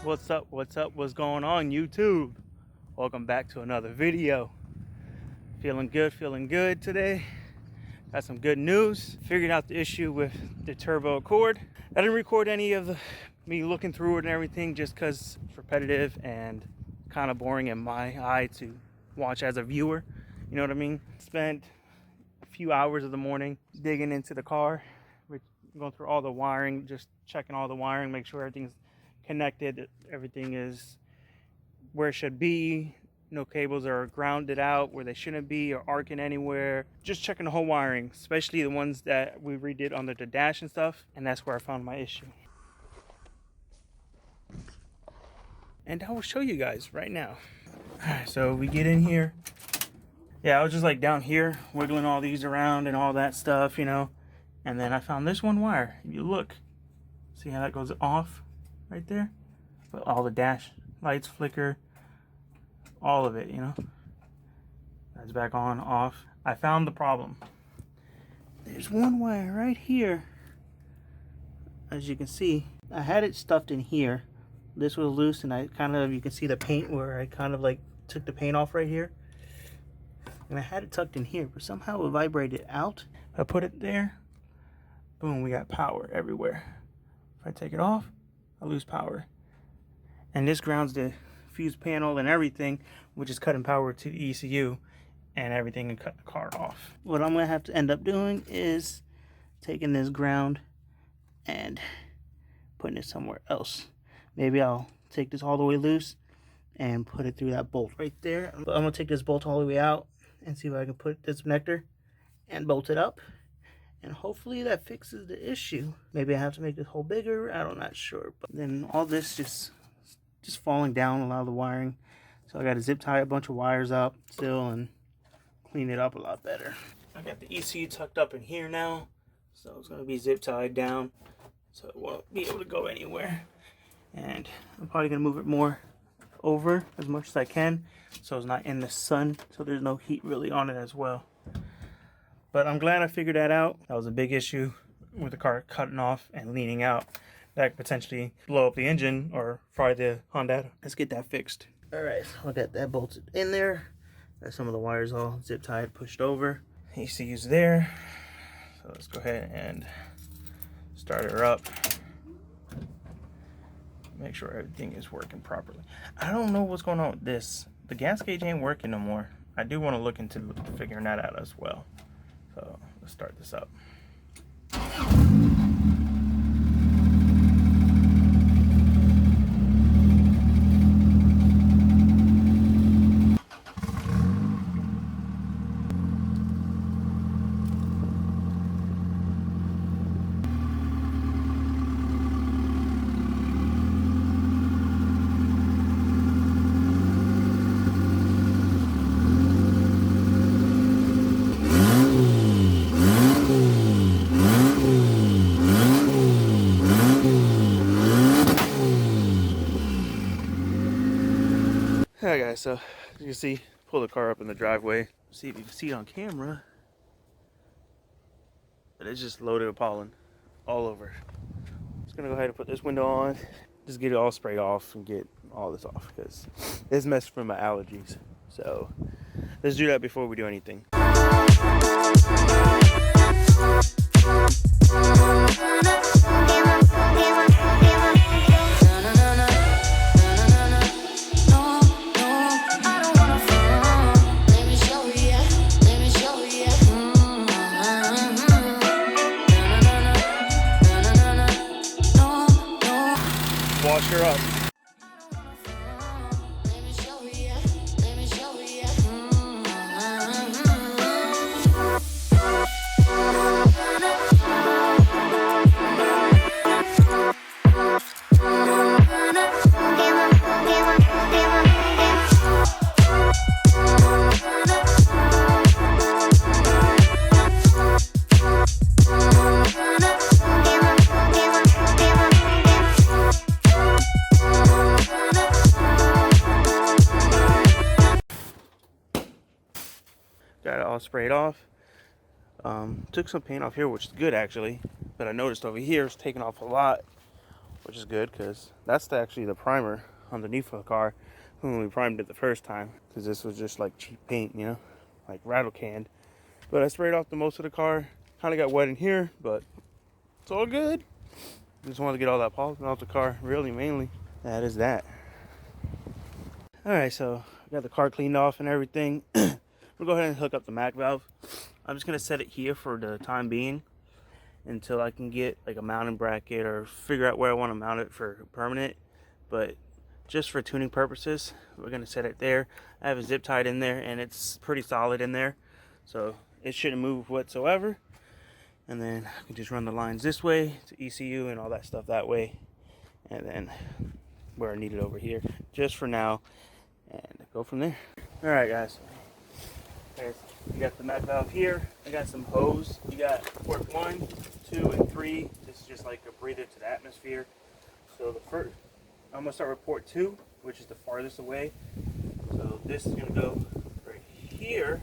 What's up, what's going on, YouTube? Welcome back to another video. Feeling good today. Got some good news. Figured out the issue with the Turbo Accord. I didn't record any of me looking through it and everything just because it's repetitive and kind of boring in my eye to watch as a viewer. You know what I mean? Spent a few hours of the morning digging into the car, going through all the wiring, just checking all the wiring, make sure everything's connected, everything is where it should be, no cables are grounded out where they shouldn't be or arcing anywhere. Just checking the whole wiring, especially the ones that we redid under the dash and stuff, and that's where I found my issue. And I will show you guys right now. Alright, so we get in here. Yeah, I was just like down here wiggling all these around and all that stuff, you know, and then I found this one wire. If you look, see how that goes off right there, but all the dash lights flicker, all of it, you know. That's back on, off. I found the problem. There's one wire right here. As you can see, I had it stuffed in here. This was loose, and I kind of, you can see the paint where I kind of like took the paint off right here. And I had it tucked in here, but somehow it vibrated out. I put it there. Boom, we got power everywhere. If I take it off, I lose power. And this grounds the fuse panel and everything, which is cutting power to the ECU and everything, and cut the car off. What I'm gonna have to end up doing is taking this ground and putting it somewhere else. Maybe I'll take this all the way loose and put it through that bolt right there. But I'm gonna take this bolt all the way out and see if I can put this connector and bolt it up. And hopefully that fixes the issue. Maybe I have to make this hole bigger. I'm not sure. But then all this just falling down, a lot of the wiring. So I got to zip tie a bunch of wires up still and clean it up a lot better. I got the ECU tucked up in here now. So it's going to be zip tied down, so it won't be able to go anywhere. And I'm probably going to move it more over as much as I can, so it's not in the sun, so there's no heat really on it as well. But I'm glad I figured that out. That was a big issue with the car cutting off and leaning out. That could potentially blow up the engine or fry the Honda. Let's get that fixed. Alright, so I got that bolted in there. Got some of the wires all zip tied, pushed over. ECU's there. So let's go ahead and start her up. Make sure everything is working properly. I don't know what's going on with this. The gas gauge ain't working no more. I do want to look into figuring that out as well. So let's start this up. Alright guys, so as you can see, pull the car up in the driveway. See if you can see it on camera. But it's just loaded with pollen all over. Just gonna go ahead and put this window on. Just get it all sprayed off and get all this off because it's messed from my allergies. So let's do that before we do anything. Wash her up. Got it all sprayed off. Took some paint off here, which is good actually. But I noticed over here it's taking off a lot, which is good because that's actually the primer underneath the car when we primed it the first time. Because this was just like cheap paint, you know, like rattle canned. But I sprayed off the most of the car. Kind of got wet in here, but it's all good. Just wanted to get all that pollen off the car, really, mainly. That is that. Alright, so I got the car cleaned off and everything. We'll go ahead and hook up the MAC valve. I'm just going to set it here for the time being until I can get like a mounting bracket or figure out where I want to mount it for permanent. But just for tuning purposes, we're going to set it there. I have a zip tied in there and it's pretty solid in there. So it shouldn't move whatsoever. And then I can just run the lines this way to ECU and all that stuff that way. And then where I need it over here, just for now. And go from there. Alright guys. Okay, so you got the MAC valve here. I got some hose. You got port 1, 2, and 3. This is just like a breather to the atmosphere. So the first, I'm going to start with port 2, which is the farthest away. So this is going to go right here.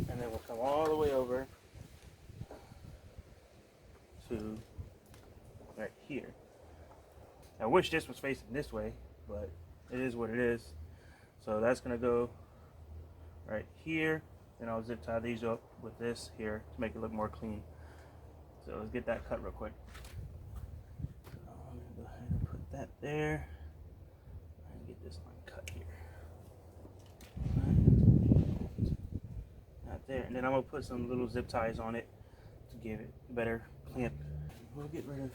And then we'll come all the way over to right here. I wish this was facing this way, but it is what it is. So that's going to go right here. Then I'll zip tie these up with this here to make it look more clean. So let's get that cut real quick. So I'm going to go ahead and put that there and get this line cut here. Not there. And then I'm going to put some little zip ties on it to give it a better clamp. We'll get rid of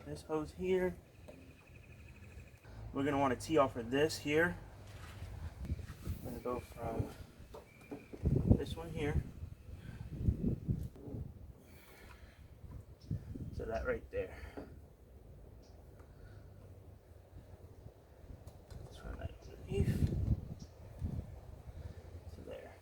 this hose here. We're going to want to tee off for this here. I'm going to go from this one here to that right there. Let's run that underneath to there.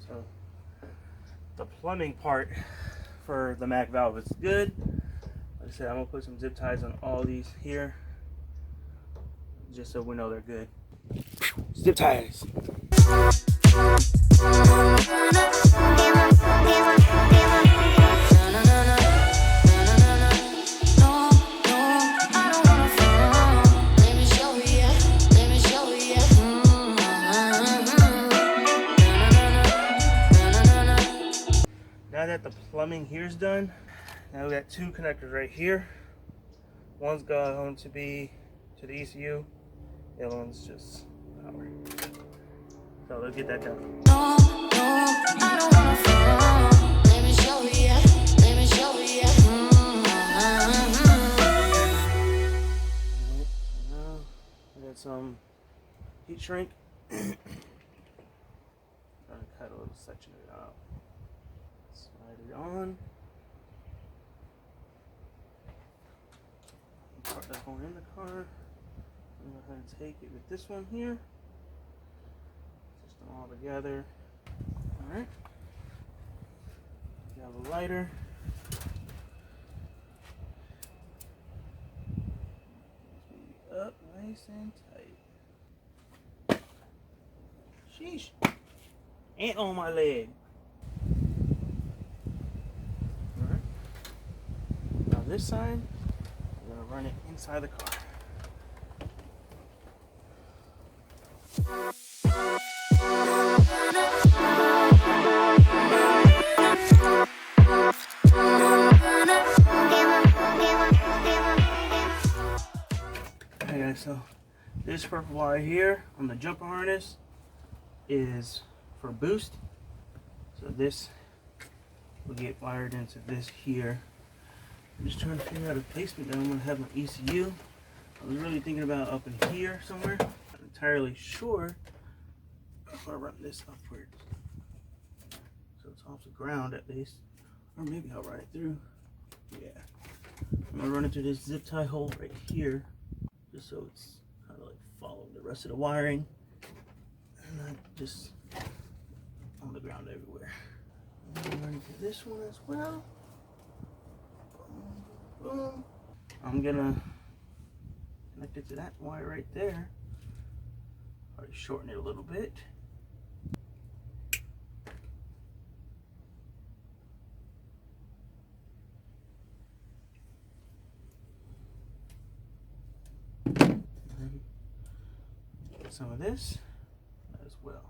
So the plumbing part for the MAC valve is good. Like I said, I'm gonna put some zip ties on all these here, just so we know they're good. Zip ties. Now that the plumbing here's done, now we got two connectors right here. One's going to be to the ECU, the other one's just power. So let's get that done. Now I got some heat shrink. I'm gonna cut a little section of it out. Slide it on. Put that one in the car. I'm gonna go ahead and take it with this one here. Just them all together. Alright. You have a lighter. Up nice and tight. Sheesh. Ant on my leg. Alright. Now this side, I'm gonna run it inside the car. Okay guys, so this purple wire here on the jumper harness is for boost. So this will get wired into this here. I'm just trying to figure out a placement that I'm going to have my ECU. I was really thinking about up in here somewhere. Not entirely sure if I run this upwards, so it's off the ground at least. Or maybe I'll run it through. Yeah. I'm going to run it through this zip tie hole right here, just so it's kind of like following the rest of the wiring. And I just ground everywhere. I'm going to do this one as well. Boom, boom. I'm gonna connect it to that wire right there. Already shorten it a little bit. Get some of this as well.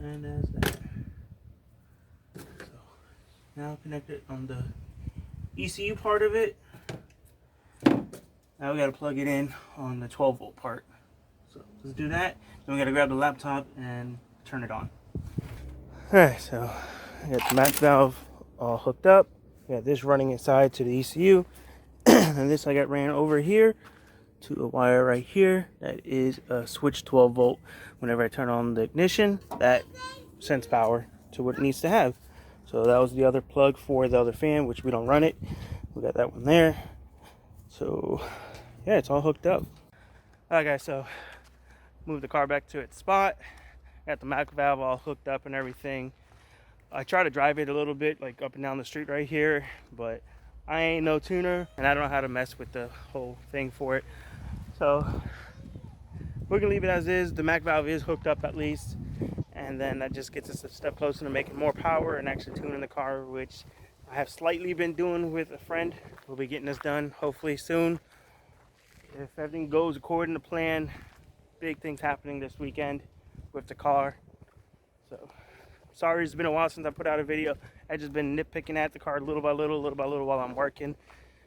And as that. So now connect it on the ECU part of it. Now we gotta plug it in on the 12 volt part. So let's do that. Then we gotta grab the laptop and turn it on. Alright, so I got the MAC valve all hooked up. We got this running inside to the ECU. And this I got ran over here to a wire right here. That is a switch 12 volt. Whenever I turn on the ignition, that sends power to what it needs to have. So that was the other plug for the other fan, which we don't run it. We got that one there. So yeah, it's all hooked up. Alright guys, so move the car back to its spot. Got the MAC valve all hooked up and everything. I try to drive it a little bit, like up and down the street right here, but I ain't no tuner and I don't know how to mess with the whole thing for it. So we're gonna leave it as is. The MAC valve is hooked up at least, and then that just gets us a step closer to making more power and actually tuning the car, which I have slightly been doing with a friend. We'll be getting this done hopefully soon. If everything goes according to plan, big things happening this weekend with the car. So sorry it's been a while since I put out a video. I've just been nitpicking at the car little by little while I'm working,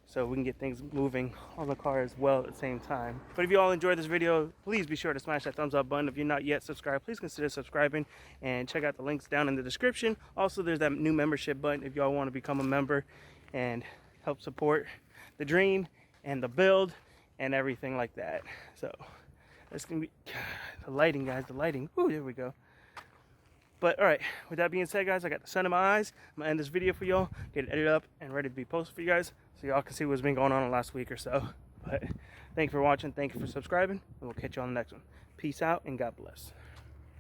so we can get things moving on the car as well at the same time. But if you all enjoyed this video, please be sure to smash that thumbs up button. If you're not yet subscribed, please consider subscribing and check out the links down in the description. Also, there's that new membership button if y'all want to become a member and help support the dream and the build and everything like that. So that's gonna be the lighting, guys, the lighting. Ooh, there we go. But all right, with that being said, guys, I got the sun in my eyes. I'm gonna end this video for y'all, get it edited up and ready to be posted for you guys, so y'all can see what's been going on in the last week or so. But thank you for watching, thank you for subscribing, and we'll catch you on the next one. Peace out and God bless.